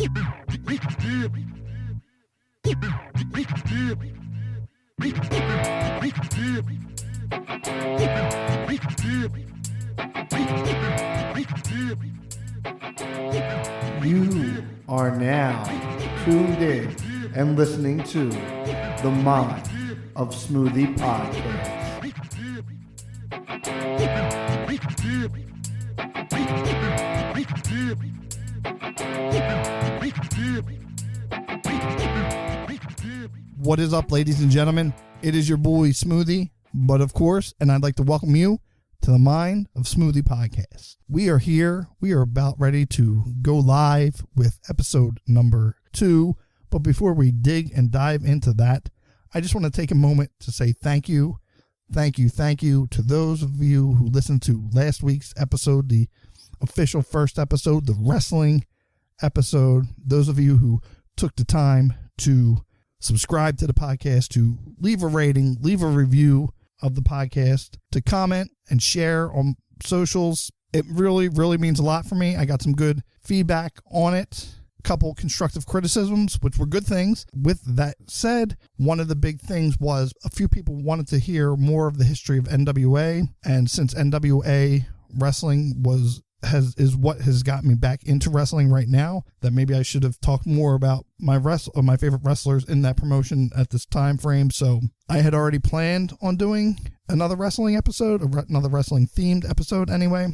You are now tuned in and listening to the Mind of Smoothie podcast. What is up, ladies and gentlemen? It is your boy Smoothie, but of course, and I'd like to welcome you to the Mind of Smoothie podcast. We are here. We are about ready to go live with episode number 2. But before we dig and dive into that, I just want to take a moment to say thank you to those of you who listened to last week's episode, the official first episode, the wrestling episode. Those of you who took the time to subscribe to the podcast, to leave a rating, leave a review of the podcast, to comment and share on socials. It really, really means a lot for me. I got some good feedback on it. A couple constructive criticisms, which were good things. With that said, one of the big things was a few people wanted to hear more of the history of NWA. And since NWA wrestling is what has got me back into wrestling right now, that maybe I should have talked more about my favorite wrestlers in that promotion at this time frame. So I had already planned on doing another wrestling episode, another wrestling themed episode anyway,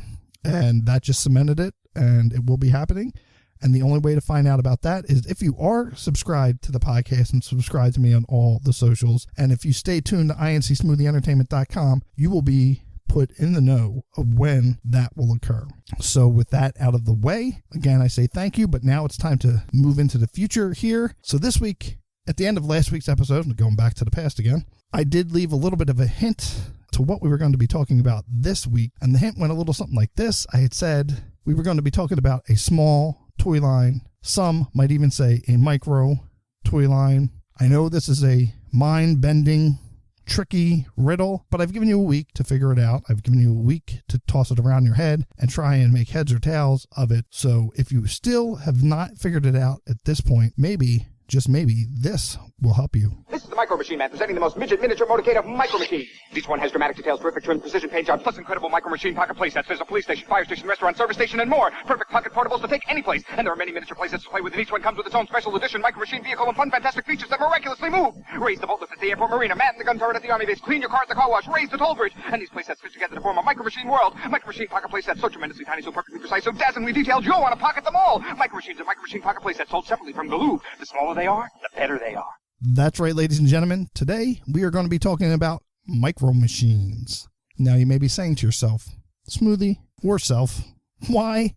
and that just cemented it, and it will be happening. And the only way to find out about that is if you are subscribed to the podcast and subscribe to me on all the socials. And if you stay tuned to incsmoothieNtertainment.com, you will be put in the know of when that will occur. So with that out of the way, again, I say thank you, but now it's time to move into the future here. So this week, at the end of last week's episode, going back to the past again, I did leave a little bit of a hint to what we were going to be talking about this week. And the hint went a little something like this. I had said we were going to be talking about a small toy line. Some might even say a micro toy line. I know this is a mind-bending, tricky riddle, but I've given you a week to figure it out. I've given you a week to toss it around your head and try and make heads or tails of it. So if you still have not figured it out at this point, maybe, just maybe, this will help you. This is the Micro Machine Man presenting the most midget miniature motorcade of Micro Machines. Each one has dramatic details, terrific trim, precision paint jobs, plus incredible Micro Machine pocket playsets. There's a police station, fire station, restaurant, service station, and more. Perfect pocket portables to take any place. And there are many miniature playsets to play with, and each one comes with its own special edition Micro Machine vehicle and fun, fantastic features that miraculously move. Raise the boat lift at the airport marina, man the gun turret at the army base, clean your car at the car wash, raise the toll bridge. And these playsets fit together to form a Micro Machine world. Micro Machine pocket playsets, so tremendously tiny, so perfectly precise, so dazzlingly detailed, you'll want to pocket them all. Micro Machines and Micro Machine pocket playsets sold separately from Galoob. The smaller they are, the better they are. That's right, ladies and gentlemen. Today, we are going to be talking about micro machines. Now, you may be saying to yourself, Smoothie, or self, why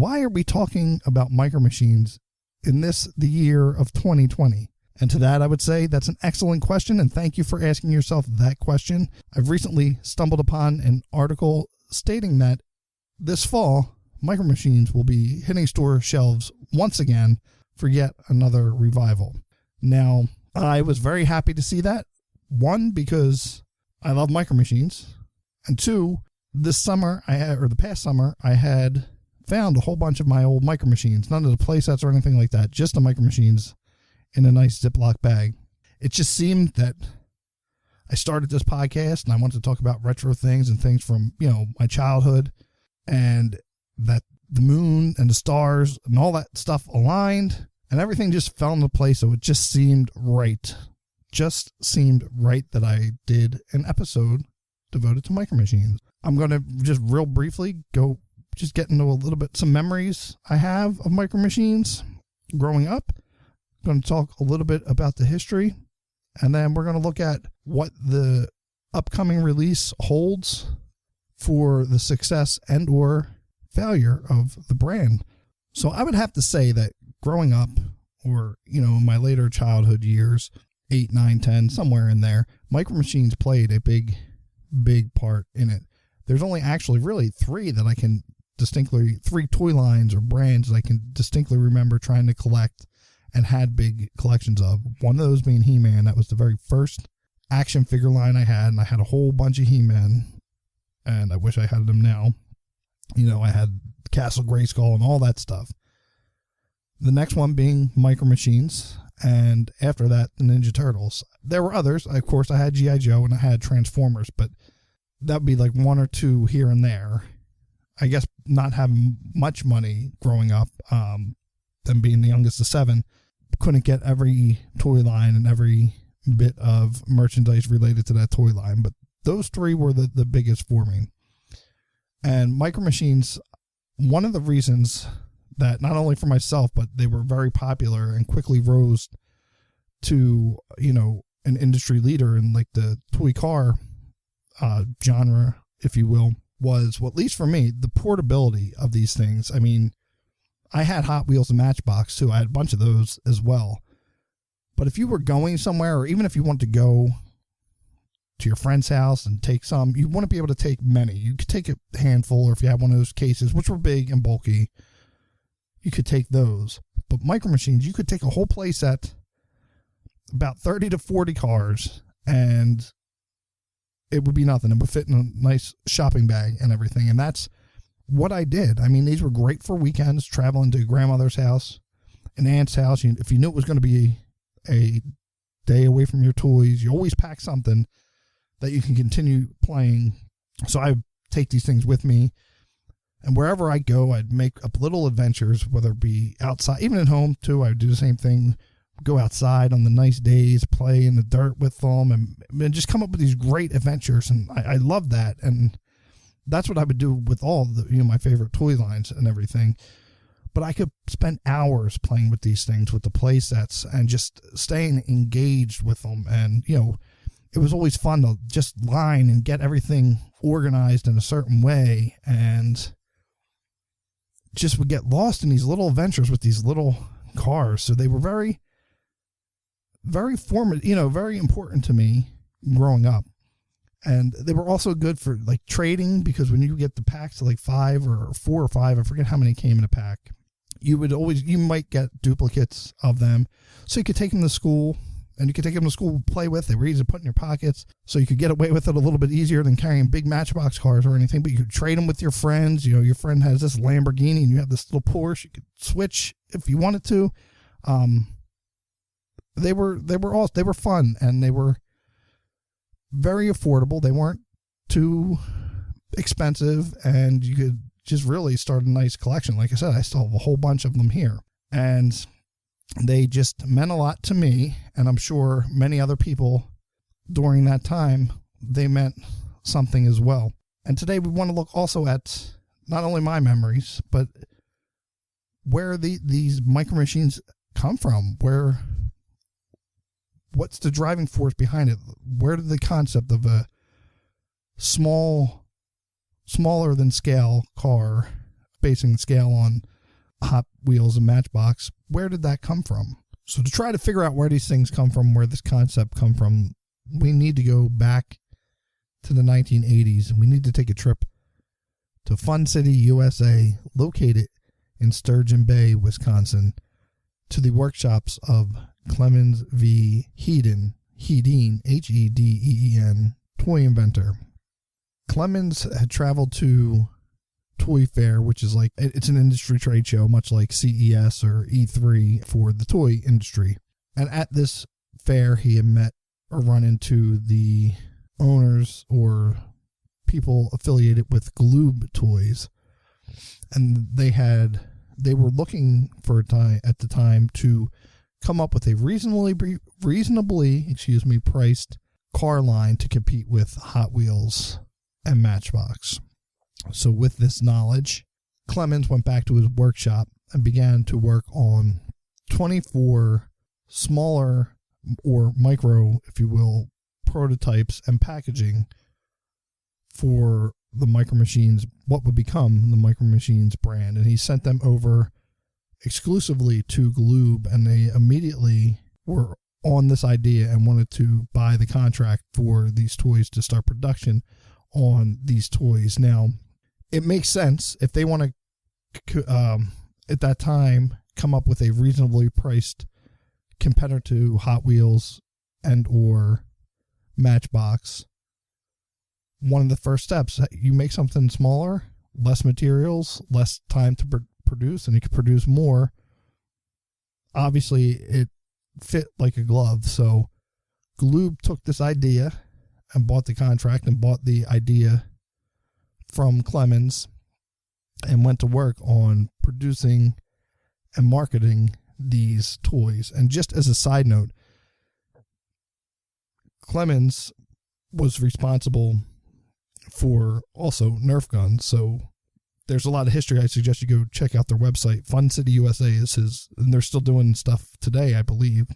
are we talking about micro machines in the year of 2020? And to that, I would say that's an excellent question, and thank you for asking yourself that question. I've recently stumbled upon an article stating that this fall, micro machines will be hitting store shelves once again for yet another revival. Now, I was very happy to see that. One, because I love micro machines. And two, the past summer, I had found a whole bunch of my old micro machines. None of the play sets or anything like that, just the micro machines in a nice Ziploc bag. It just seemed that I started this podcast and I wanted to talk about retro things and things from, my childhood, and that the moon and the stars and all that stuff aligned. And everything just fell into place, so it just seemed right. Just seemed right that I did an episode devoted to micro machines. I'm going to just real briefly get into a little bit, some memories I have of micro machines growing up. I'm going to talk a little bit about the history, and then we're going to look at what the upcoming release holds for the success and or failure of the brand. So I would have to say that growing up, or, in my later childhood years, 8, 9, 10, somewhere in there, micro machines played a big, big part in it. There's only actually really three toy lines or brands that I can distinctly remember trying to collect and had big collections of. One of those being He-Man. That was the very first action figure line I had, and I had a whole bunch of He-Man, and I wish I had them now. I had Castle Grayskull and all that stuff. The next one being Micro Machines, and after that, the Ninja Turtles. There were others. Of course, I had G.I. Joe and I had Transformers, but that would be like one or two here and there. I guess not having much money growing up, and being the youngest of 7, couldn't get every toy line and every bit of merchandise related to that toy line, but those 3 were the biggest for me. And Micro Machines, one of the reasons that not only for myself, but they were very popular and quickly rose to, an industry leader in like the toy car genre, if you will, was, well, at least for me, the portability of these things. I mean, I had Hot Wheels and Matchbox too. I had a bunch of those as well. But if you were going somewhere, or even if you wanted to go to your friend's house and take some, you wouldn't be able to take many. You could take a handful, or if you had one of those cases, which were big and bulky, you could take those. But Micro Machines, you could take a whole play set, about 30 to 40 cars, and it would be nothing. It would fit in a nice shopping bag and everything. And that's what I did. I mean, these were great for weekends, traveling to grandmother's house, an aunt's house. If you knew it was going to be a day away from your toys, you always pack something that you can continue playing. So I take these things with me, and wherever I go, I'd make up little adventures, whether it be outside, even at home too. I would do the same thing, go outside on the nice days, play in the dirt with them, and just come up with these great adventures. And I love that. And that's what I would do with all the, my favorite toy lines and everything. But I could spend hours playing with these things, with the play sets, and just staying engaged with them. And, it was always fun to just line and get everything organized in a certain way, and just would get lost in these little adventures with these little cars. So they were very, very formative, very important to me growing up. And they were also good for like trading, because when you get the packs of like 5 or 4 or 5, I forget how many came in a pack, you might get duplicates of them. So you could take them to school, and you could take them to school, play with. They were easy to put in your pockets, so you could get away with it a little bit easier than carrying big Matchbox cars or anything. But you could trade them with your friends. Your friend has this Lamborghini and you have this little Porsche. You could switch if you wanted to. They were fun, and they were very affordable. They weren't too expensive, and you could just really start a nice collection. Like I said, I still have a whole bunch of them here, and they just meant a lot to me, and I'm sure many other people during that time, they meant something as well. And today we want to look also at not only my memories, but where these Micro Machines come from. What's the driving force behind it? Where did the concept of a smaller than scale car, basing scale on Hot Wheels and Matchbox, where did that come from? So to try to figure out where these things come from, where this concept come from, we need to go back to the 1980s, and we need to take a trip to Fun City, USA, located in Sturgeon Bay, Wisconsin, to the workshops of Clemens V. Hedeen, Hedeen, toy inventor. Clemens had traveled to Toy Fair, which is like, it's an industry trade show, much like CES or E3 for the toy industry. And at this fair, he had met or run into the owners or people affiliated with Gloob Toys. And they were looking for at the time to come up with a reasonably priced car line to compete with Hot Wheels and Matchbox. So with this knowledge, Clemens went back to his workshop and began to work on 24 smaller or micro, if you will, prototypes and packaging for the Micro Machines, what would become the Micro Machines brand. And he sent them over exclusively to Gloob, and they immediately were on this idea and wanted to buy the contract for these toys to start production on these toys. Now, it makes sense if they want to, at that time, come up with a reasonably priced competitor to Hot Wheels and or Matchbox. One of the first steps, you make something smaller, less materials, less time to produce, and you can produce more obviously it fit like a glove. So Gloob took this idea and bought the contract and bought the idea from Clemens and went to work on producing and marketing these toys. And just as a side note, Clemens was responsible for also Nerf guns. So there's a lot of history. I suggest you go check out their website. Fun City USA is his, and they're still doing stuff today, I believe.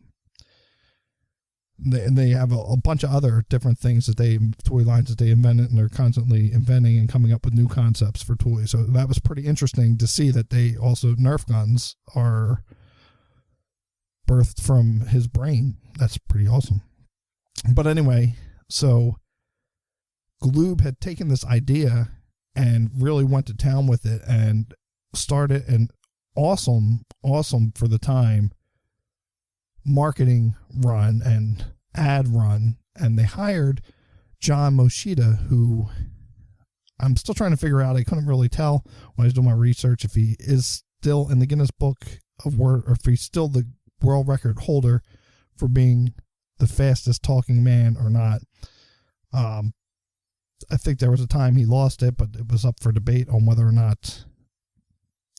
They have a bunch of other different things toy lines that they invented, and they're constantly inventing and coming up with new concepts for toys. So that was pretty interesting to see that they also, Nerf guns are birthed from his brain. That's pretty awesome. But anyway, so Gloob had taken this idea and really went to town with it and started an awesome for the time marketing run and ad run. And they hired John Moshida, who I'm still trying to figure out. I couldn't really tell when I was doing my research if he is still in the Guinness Book of World, or if he's still the world record holder for being the fastest talking man or not. I think there was a time he lost it, but it was up for debate on whether or not,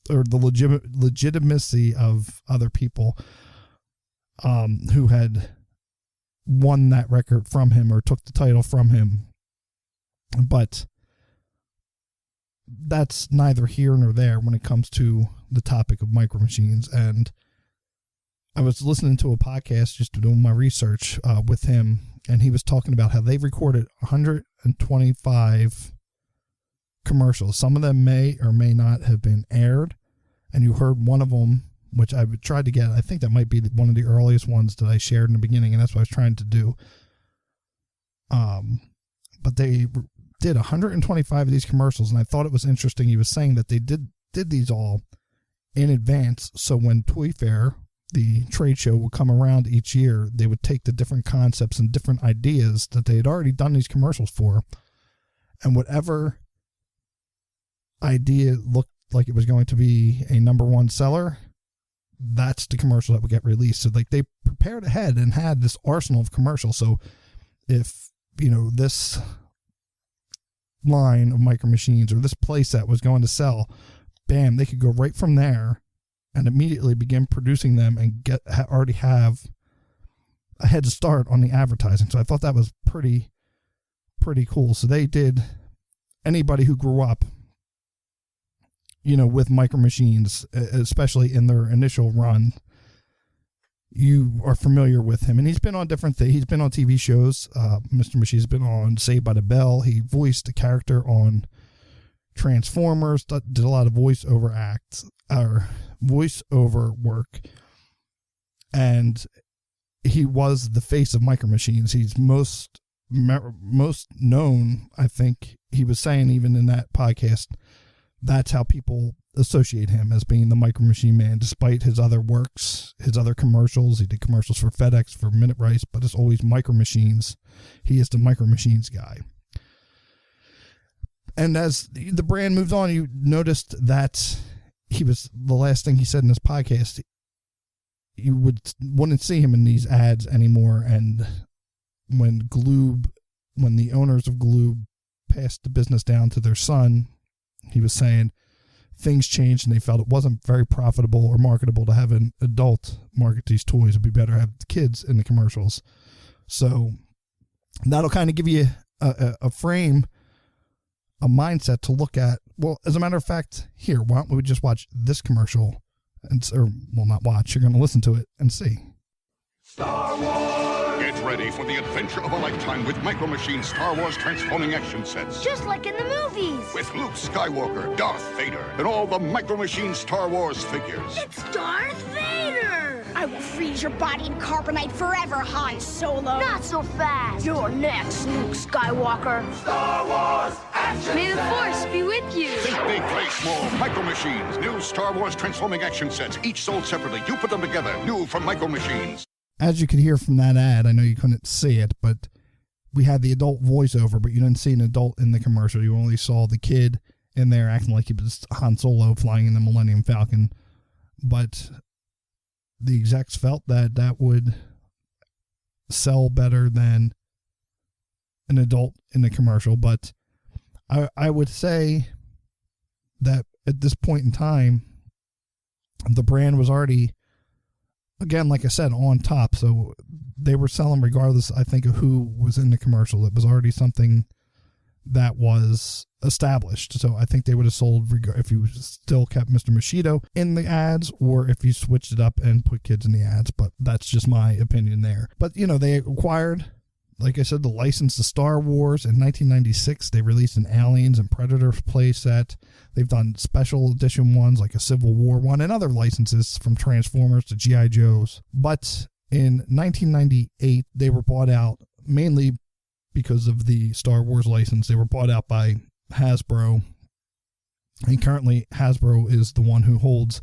or the legitimacy of other people who had won that record from him or took the title from him. But that's neither here nor there when it comes to the topic of micro machines. And I was listening to a podcast just doing my research with him, and he was talking about how they've recorded 125 commercials. Some of them may or may not have been aired, and you heard one of them, which I tried to get. I think that might be one of the earliest ones that I shared in the beginning, and that's what I was trying to do. But they did 125 of these commercials, and I thought it was interesting. He was saying that they did these all in advance, so when Toy Fair, the trade show, will come around each year, they would take the different concepts and different ideas that they had already done these commercials for, and whatever idea looked like it was going to be a number one seller, that's the commercial that would get released. So like they prepared ahead and had this arsenal of commercials. So if, this line of micro machines or this playset was going to sell, bam, they could go right from there and immediately begin producing them and already have a head start on the advertising. So I thought that was pretty cool. So they did, anybody who grew up, with micro machines, especially in their initial run, you are familiar with him. And he's been on different things. He's been on TV shows. Mr. Machine's been on Saved by the Bell. He voiced a character on Transformers, did a lot of voiceover work, and he was the face of micro machines. He's most known, I think he was saying even in that podcast, that's how people associate him, as being the micro machine man, despite his other works, his other commercials. He did commercials for FedEx, for Minute Rice, but it's always micro machines. He is the micro machines guy. And as the brand moved on, you noticed that he was, the last thing he said in this podcast, you wouldn't see him in these ads anymore. And when the owners of Gloob passed the business down to their son, he was saying things changed and they felt it wasn't very profitable or marketable to have an adult market these toys. It'd be better to have the kids in the commercials. So that'll kind of give you a frame, a mindset to look at. Well, as a matter of fact, here, why don't we just watch this commercial? Not watch, you're going to listen to it and see. Star Wars! Get ready for the adventure of a lifetime with Micro Machines Star Wars transforming action sets. Just like in the movies. With Luke Skywalker, Darth Vader, and all the Micro Machines Star Wars figures. It's Darth Vader! I will freeze your body in carbonite forever, Han Solo. Not so fast. You're next, Luke Skywalker. Star Wars action! May the Force be with you. Think big, play small. Micro Machines, new Star Wars transforming action sets, each sold separately. You put them together, new from Micro Machines. As you could hear from that ad, I know you couldn't see it, but we had the adult voiceover, but you didn't see an adult in the commercial. You only saw the kid in there acting like he was Han Solo flying in the Millennium Falcon. But the execs felt that that would sell better than an adult in the commercial. But I would say that at this point in time, the brand was already, again, like I said, on top. So they were selling regardless, I think, of who was in the commercial. It was already something that was established. So I think they would have sold if you still kept Mr. Mosquito in the ads, or if you switched it up and put kids in the ads. But that's just my opinion there. But, you know, they acquired, like I said, the license to Star Wars. In 1996, they released an Aliens and Predators playset. They've done special edition ones like a Civil War one, and other licenses from Transformers to G.I. Joes. But in 1998, they were bought out mainly because of the Star Wars license. They were bought out by Hasbro, and currently Hasbro is the one who holds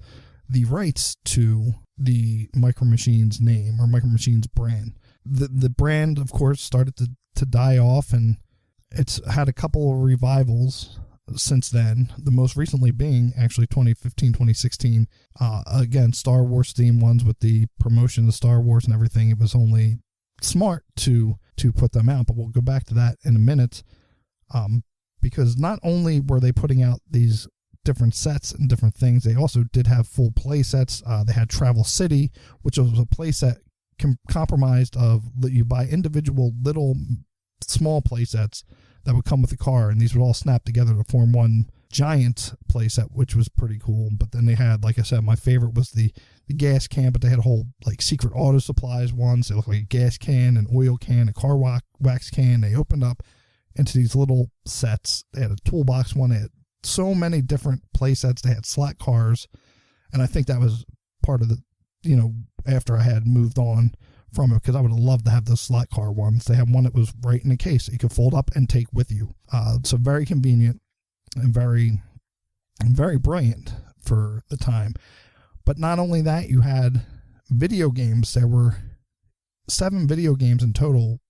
the rights to the Micro Machines name, or Micro Machines brand. The brand, of course, started to die off, and it's had a couple of revivals since then, the most recently being actually 2015, 2016. Again, Star Wars themed ones with the promotion of Star Wars and everything. It was only smart to put them out, but we'll go back to that in a minute, because not only were they putting out these different sets and different things, they also did have full play sets. They had Travel City, which was a play set compromised of that you buy individual little small play sets that would come with the car, and these would all snap together to form one giant play set, which was pretty cool. But then they had, like I said, my favorite was the gas can, but they had a whole like secret auto supplies ones. They looked like a gas can, an oil can, a car wax can. They opened up into these little sets. They had a toolbox one. They had so many different play sets. They had slot cars, and I think that was part of the, you know, after I had moved on from it, because I would have loved to have those slot car ones. They had one that was right in the case that you could fold up and take with you. So very convenient and very brilliant for the time. But not only that, you had video games. There were 7 video games in total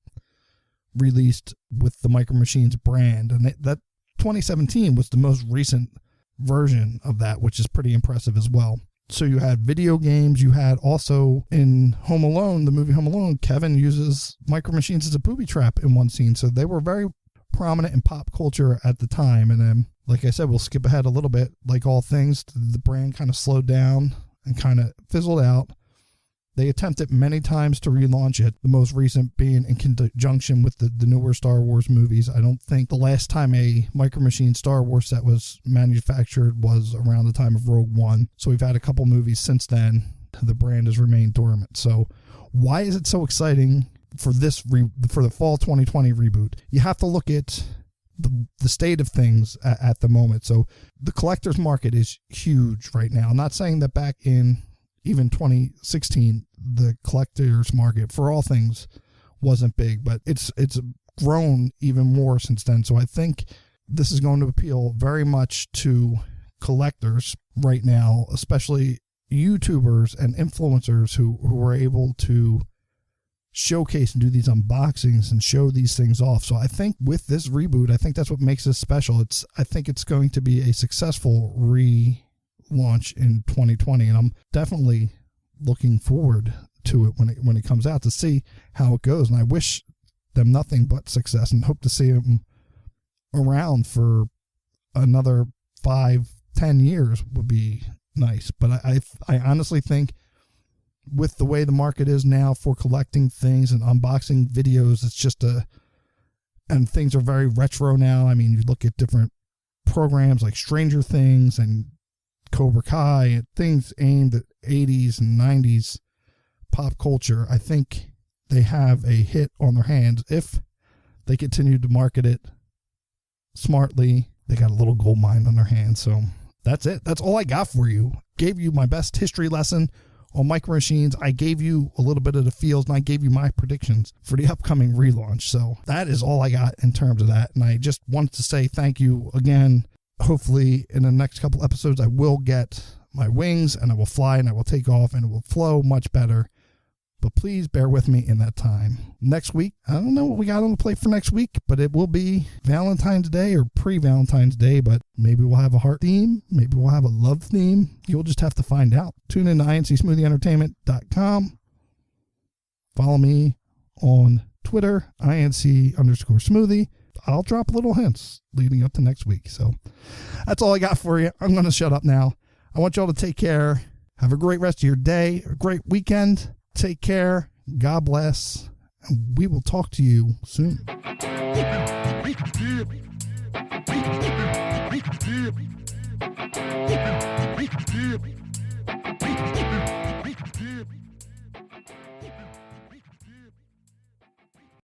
released with the Micro Machines brand, and that 2017 was the most recent version of that, which is pretty impressive as well. So you had video games. You had also in Home Alone, the movie Home Alone, Kevin uses Micro Machines as a booby trap in one scene. So they were very prominent in pop culture at the time. And then, like I said, we'll skip ahead a little bit. Like all things, the brand kind of slowed down and kind of fizzled out. They attempted many times to relaunch it, the most recent being in conjunction with the newer Star Wars movies. I don't think the last time a Micro Machine Star Wars set was manufactured was around the time of Rogue One. So we've had a couple movies since then. The brand has remained dormant. So why is it so exciting for this for the fall 2020 reboot? You have to look at the state of things at the moment. So the collector's market is huge right now. I'm not saying that back in even 2016, the collector's market for all things wasn't big, but it's grown even more since then. So I think this is going to appeal very much to collectors right now, especially YouTubers and influencers who are able to showcase and do these unboxings and show these things off. So I think with this reboot, I think that's what makes this special. I think it's going to be a successful launch in 2020, and I'm definitely looking forward to it when it comes out to see how it goes. And I wish them nothing but success and hope to see them around for another 5-10 years would be nice. But I honestly think with the way the market is now for collecting things and unboxing videos, it's just and things are very retro now. I mean, you look at different programs like Stranger Things and Cobra Kai and things aimed at 80s and 90s pop culture. I think they have a hit on their hands if they continue to market it smartly. They got a little gold mine on their hands. So that's it. That's all I got for you. Gave you my best history lesson on Micro Machines. I gave you a little bit of the feels, and I gave you my predictions for the upcoming relaunch. So that is all I got in terms of that. And I just wanted to say thank you again. Hopefully in the next couple episodes, I will get my wings and I will fly and I will take off and it will flow much better. but please bear with me in that time. Next week, I don't know what we got on the plate for next week, but it will be Valentine's Day or pre-Valentine's Day, but maybe we'll have a heart theme. Maybe we'll have a love theme. You'll just have to find out. Tune in to incsmoothieNtertainment.com. Follow me on Twitter, INC_smoothie. I'll drop little hints leading up to next week. So that's all I got for you. I'm going to shut up now. I want y'all to take care. Have a great rest of your day, a great weekend. Take care. God bless. And we will talk to you soon.